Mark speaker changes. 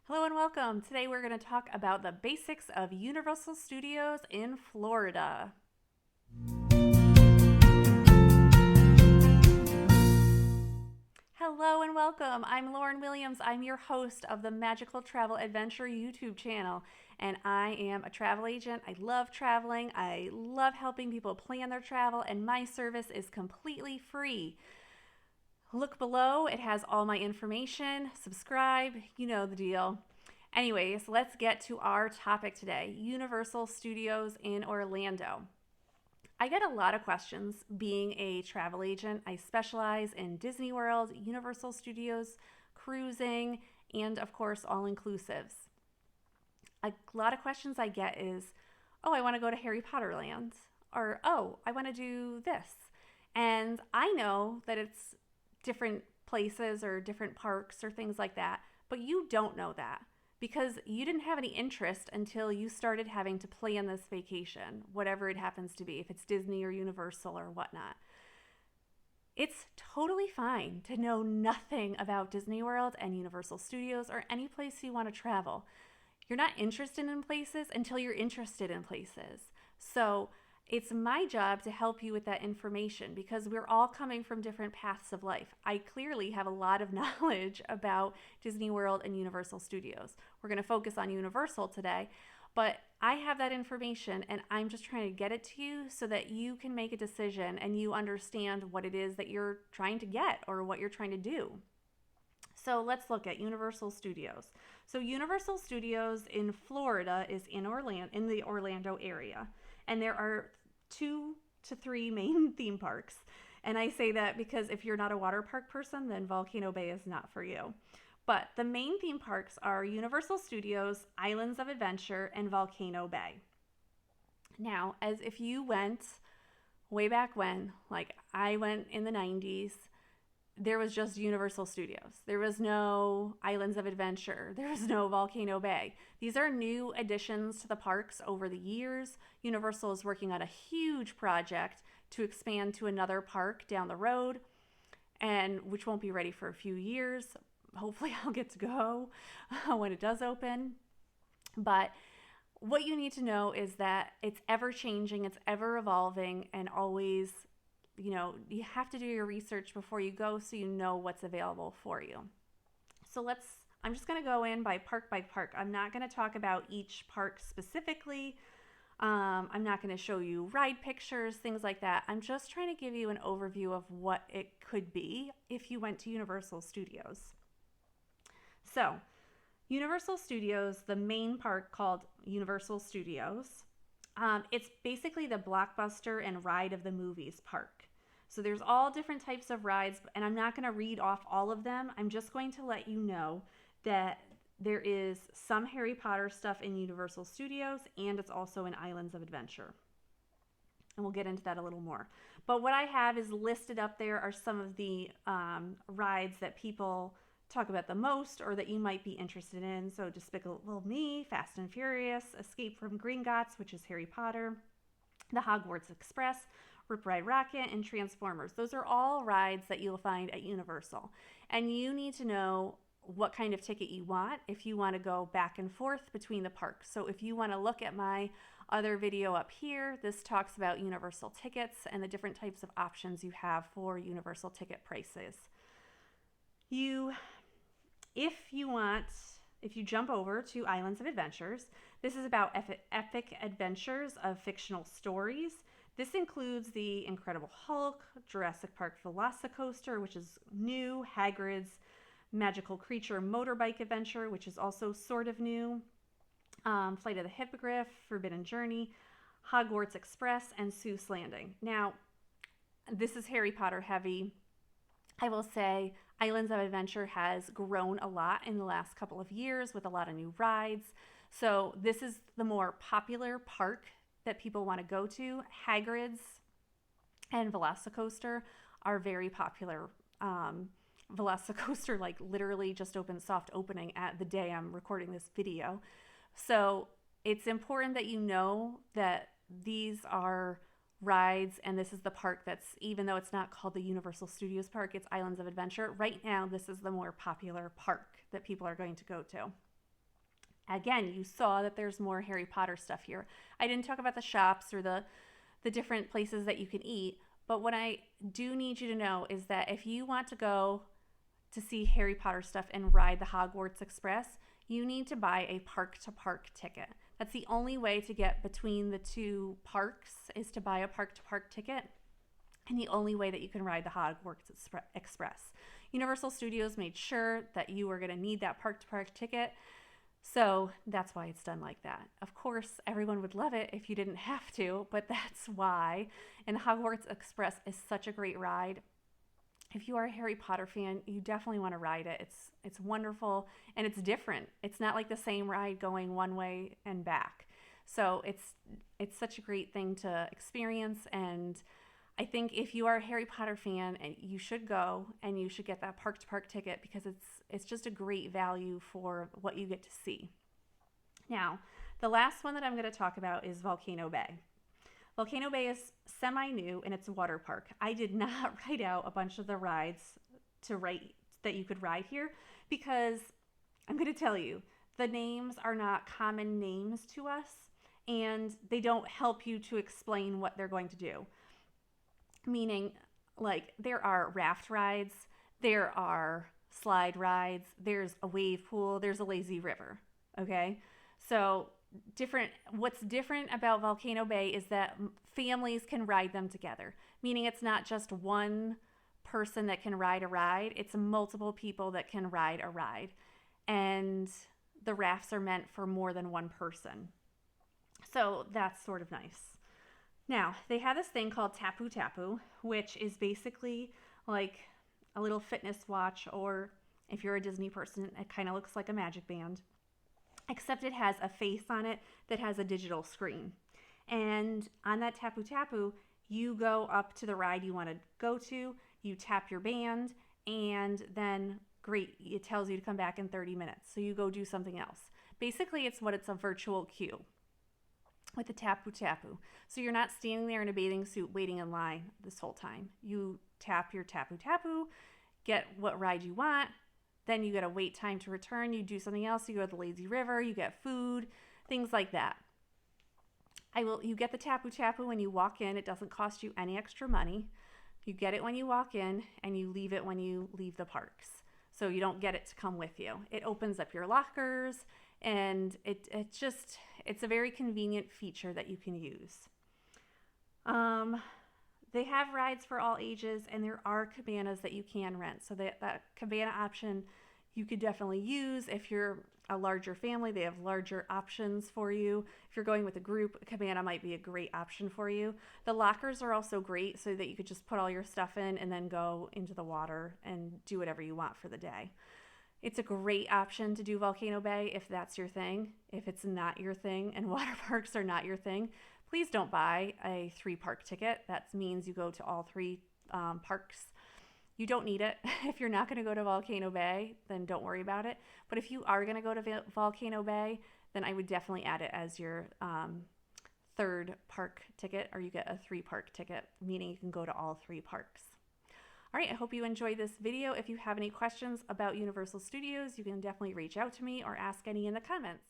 Speaker 1: Hello and welcome. Today we're going to talk about the basics of Universal Studios in Florida. Hello and welcome. I'm Lauren Williams. I'm your host of the Magical Travel Adventure YouTube channel, and I am a travel agent. I love traveling. I love helping people plan their travel, and my service is completely free. Look below, it has all my information. Subscribe, you know the deal. Anyways, let's get to our topic today, Universal Studios in Orlando. I get a lot of questions being a travel agent. I specialize in Disney World, Universal Studios, cruising, and of course, all inclusives. A lot of questions I get is, oh, I want to go to Harry Potter Land, or oh, I want to do this. And I know that it's different places or different parks or things like that, but you don't know that because you didn't have any interest until you started having to plan this vacation, whatever it happens to be, if it's Disney or Universal or whatnot. It's totally fine to know nothing about Disney World and Universal Studios or any place you want to travel. You're not interested in places until you're interested in places. So it's my job to help you with that information because we're all coming from different paths of life. I clearly have a lot of knowledge about Disney World and Universal Studios. We're going to focus on Universal today, but I have that information and I'm just trying to get it to you so that you can make a decision and you understand what it is that you're trying to get or what you're trying to do. So let's look at Universal Studios. So Universal Studios in Florida is in the Orlando area. And there are 2 to 3 main theme parks. And I say that because if you're not a water park person, then Volcano Bay is not for you. But the main theme parks are Universal Studios, Islands of Adventure, and Volcano Bay. Now, as if you went way back when, like I went in the 90s, there was just Universal Studios. There was no Islands of Adventure. There was no Volcano Bay. These are new additions to the parks over the years. Universal is working on a huge project to expand to another park down the road, and which won't be ready for a few years. Hopefully I'll get to go when it does open. But what you need to know is that it's ever changing, it's ever evolving, and always you have to do your research before you go so you know what's available for you. So I'm just going to go in by park. I'm not going to talk about each park specifically. I'm not going to show you ride pictures, things like that. I'm just trying to give you an overview of what it could be if you went to Universal Studios. So, Universal Studios, the main park called Universal Studios, it's basically the blockbuster and ride of the movies park. So there's all different types of rides, and I'm not going to read off all of them. I'm just going to let you know that there is some Harry Potter stuff in Universal Studios, and it's also in Islands of Adventure. And we'll get into that a little more. But what I have is listed up there are some of the rides that people talk about the most or that you might be interested in. So Despicable Me, Fast and Furious, Escape from Gringotts, which is Harry Potter, the Hogwarts Express, Rip Ride Rockit, and Transformers. Those are all rides that you'll find at Universal. And you need to know what kind of ticket you want if you want to go back and forth between the parks. So if you want to look at my other video up here, this talks about Universal tickets and the different types of options you have for Universal ticket prices. If you jump over to Islands of Adventures, this is about epic adventures of fictional stories. This includes the Incredible Hulk, Jurassic Park Velocicoaster, which is new, Hagrid's Magical Creature Motorbike Adventure, which is also sort of new, Flight of the Hippogriff, Forbidden Journey, Hogwarts Express, and Seuss Landing. Now, this is Harry Potter heavy. I will say Islands of Adventure has grown a lot in the last couple of years with a lot of new rides. So this is the more popular park that people want to go to. Hagrid's and Velocicoaster are very popular. Velocicoaster literally just opened soft opening at the day I'm recording this video. So it's important that you know that these are rides, and this is the park that's, even though it's not called the Universal Studios Park, it's Islands of Adventure. Right now, this is the more popular park that people are going to go to. Again, you saw that there's more Harry Potter stuff here. I didn't talk about the shops or the different places that you can eat, but what I do need you to know is that if you want to go to see Harry Potter stuff and ride the Hogwarts Express, you need to buy a park-to-park ticket. That's the only way to get between the two parks, is to buy a park-to-park ticket, and the only way that you can ride the Hogwarts Express. Universal Studios made sure that you were going to need that park-to-park ticket, so that's why it's done like that. Of course, everyone would love it if you didn't have to, but that's why. And the Hogwarts Express is such a great ride. If you are a Harry Potter fan, you definitely want to ride it. It's wonderful, and it's different. It's not like the same ride going one way and back. So it's such a great thing to experience, and I think if you are a Harry Potter fan, and you should go and you should get that park-to-park ticket, because it's just a great value for what you get to see. Now, the last one that I'm going to talk about is Volcano Bay. Volcano Bay is semi-new and it's a water park. I did not write out a bunch of the rides that you could ride here, because I'm going to tell you, the names are not common names to us, and they don't help you to explain what they're going to do. Meaning, like, there are raft rides, there are slide rides, there's a wave pool, there's a lazy river, okay? So what's different about Volcano Bay is that families can ride them together, meaning it's not just one person that can ride a ride, it's multiple people that can ride a ride. And the rafts are meant for more than one person. So that's sort of nice. Now, they have this thing called Tapu Tapu, which is basically like a little fitness watch, or if you're a Disney person, it kind of looks like a magic band, except it has a face on it that has a digital screen. And on that Tapu Tapu, you go up to the ride you want to go to, you tap your band, and then great, it tells you to come back in 30 minutes. So you go do something else. Basically, it's a virtual queue with the Tapu Tapu. So you're not standing there in a bathing suit waiting in line this whole time. You tap your Tapu Tapu, get what ride you want, then you get a wait time to return, you do something else, you go to the lazy river, you get food, things like that. You get the Tapu Tapu when you walk in. It doesn't cost you any extra money. You get it when you walk in, and you leave it when you leave the parks. So you don't get it to come with you. It opens up your lockers, and it's a very convenient feature that you can use. They have rides for all ages, and there are cabanas that you can rent. So that cabana option you could definitely use. If you're a larger family, they have larger options for you. If you're going with a group, a cabana might be a great option for you. The lockers are also great, so that you could just put all your stuff in and then go into the water and do whatever you want for the day. It's a great option to do Volcano Bay if that's your thing. If it's not your thing and water parks are not your thing, please don't buy a 3-park ticket. That means you go to all 3 parks. You don't need it. If you're not going to go to Volcano Bay, then don't worry about it. But if you are going to go to Volcano Bay, then I would definitely add it as your 3rd park ticket, or you get a 3-park ticket, meaning you can go to all 3 parks. All right, I hope you enjoyed this video. If you have any questions about Universal Studios, you can definitely reach out to me or ask any in the comments.